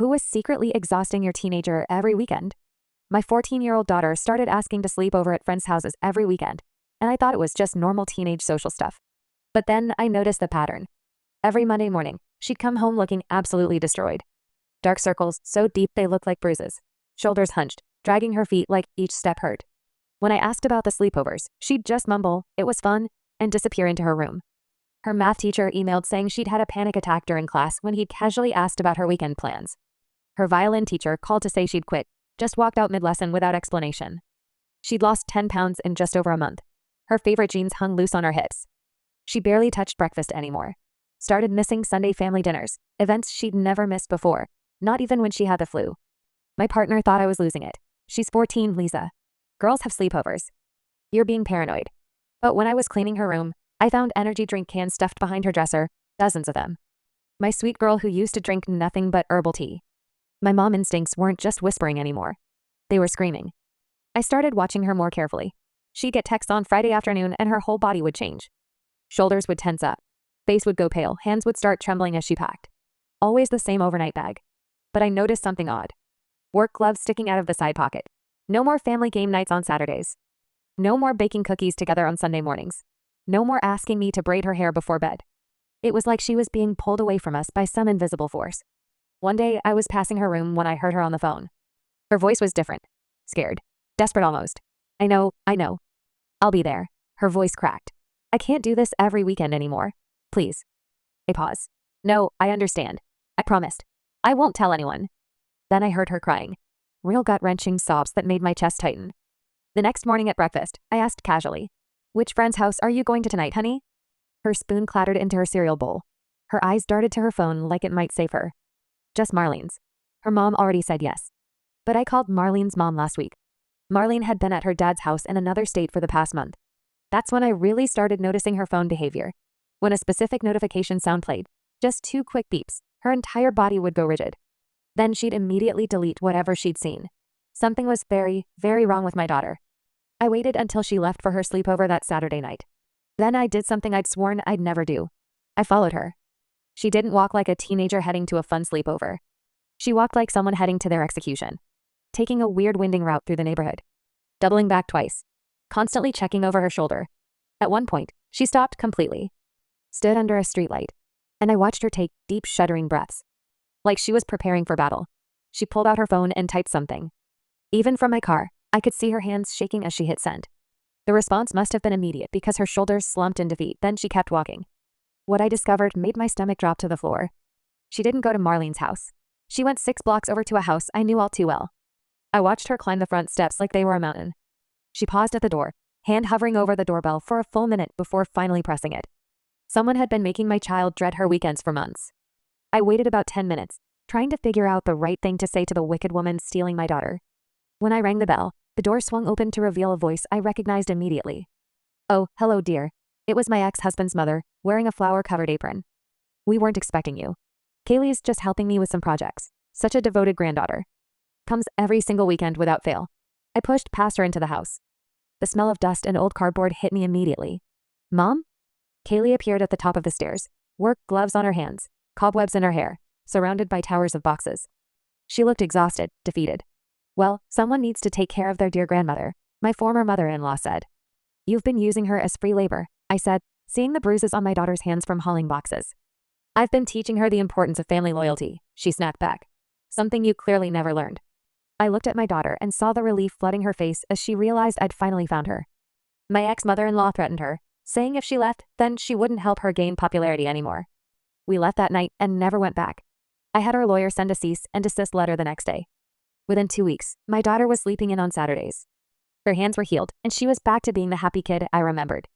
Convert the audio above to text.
Who was secretly exhausting your teenager every weekend? My 14-year-old daughter started asking to sleep over at friends' houses every weekend, and I thought it was just normal teenage social stuff. But then I noticed the pattern. Every Monday morning, she'd come home looking absolutely destroyed. Dark circles so deep they looked like bruises. Shoulders hunched, dragging her feet like each step hurt. When I asked about the sleepovers, she'd just mumble, "It was fun," and disappear into her room. Her math teacher emailed saying she'd had a panic attack during class when he'd casually asked about her weekend plans. Her violin teacher called to say she'd quit, just walked out mid-lesson without explanation. She'd lost 10 pounds in just over a month. Her favorite jeans hung loose on her hips. She barely touched breakfast anymore. Started missing Sunday family dinners, events she'd never missed before, not even when she had the flu. My partner thought I was losing it. "She's 14, Lisa. Girls have sleepovers. You're being paranoid." But when I was cleaning her room, I found energy drink cans stuffed behind her dresser, dozens of them. My sweet girl who used to drink nothing but herbal tea. My mom instincts weren't just whispering anymore. They were screaming. I started watching her more carefully. She'd get texts on Friday afternoon and her whole body would change. Shoulders would tense up. Face would go pale. Hands would start trembling as she packed. Always the same overnight bag. But I noticed something odd. Work gloves sticking out of the side pocket. No more family game nights on Saturdays. No more baking cookies together on Sunday mornings. No more asking me to braid her hair before bed. It was like she was being pulled away from us by some invisible force. One day, I was passing her room when I heard her on the phone. Her voice was different. Scared. Desperate almost. I know. I'll be there." Her voice cracked. "I can't do this every weekend anymore. Please." A pause. "No, I understand. I promised. I won't tell anyone." Then I heard her crying. Real gut-wrenching sobs that made my chest tighten. The next morning at breakfast, I asked casually, "Which friend's house are you going to tonight, honey?" Her spoon clattered into her cereal bowl. Her eyes darted to her phone like it might save her. "Just Marlene's." Her mom already said yes. But I called Marlene's mom last week. Marlene had been at her dad's house in another state for the past month. That's when I really started noticing her phone behavior. When a specific notification sound played, just 2 quick beeps, her entire body would go rigid. Then she'd immediately delete whatever she'd seen. Something was very, very wrong with my daughter. I waited until she left for her sleepover that Saturday night. Then I did something I'd sworn I'd never do. I followed her. She didn't walk like a teenager heading to a fun sleepover. She walked like someone heading to their execution, taking a weird winding route through the neighborhood, doubling back twice, constantly checking over her shoulder. At one point, she stopped completely, stood under a streetlight, and I watched her take deep, shuddering breaths. Like she was preparing for battle. She pulled out her phone and typed something. Even from my car, I could see her hands shaking as she hit send. The response must have been immediate because her shoulders slumped in defeat, then she kept walking. What I discovered made my stomach drop to the floor. She didn't go to Marlene's house. She went 6 blocks over to a house I knew all too well. I watched her climb the front steps like they were a mountain. She paused at the door, hand hovering over the doorbell for a full minute before finally pressing it. Someone had been making my child dread her weekends for months. I waited about 10 minutes, trying to figure out the right thing to say to the wicked woman stealing my daughter. When I rang the bell, the door swung open to reveal a voice I recognized immediately. "Oh, hello, dear." It was my ex-husband's mother, wearing a flower-covered apron. "We weren't expecting you. Kaylee's just helping me with some projects. Such a devoted granddaughter. Comes every single weekend without fail." I pushed past her into the house. The smell of dust and old cardboard hit me immediately. "Mom?" Kaylee appeared at the top of the stairs, work gloves on her hands, cobwebs in her hair, surrounded by towers of boxes. She looked exhausted, defeated. "Well, someone needs to take care of their dear grandmother," my former mother-in-law said. "You've been using her as free labor," I said, seeing the bruises on my daughter's hands from hauling boxes. "I've been teaching her the importance of family loyalty," she snapped back. "Something you clearly never learned." I looked at my daughter and saw the relief flooding her face as she realized I'd finally found her. My ex-mother-in-law threatened her, saying if she left, then she wouldn't help her gain popularity anymore. We left that night and never went back. I had our lawyer send a cease and desist letter the next day. Within 2 weeks, my daughter was sleeping in on Saturdays. Her hands were healed, and she was back to being the happy kid I remembered.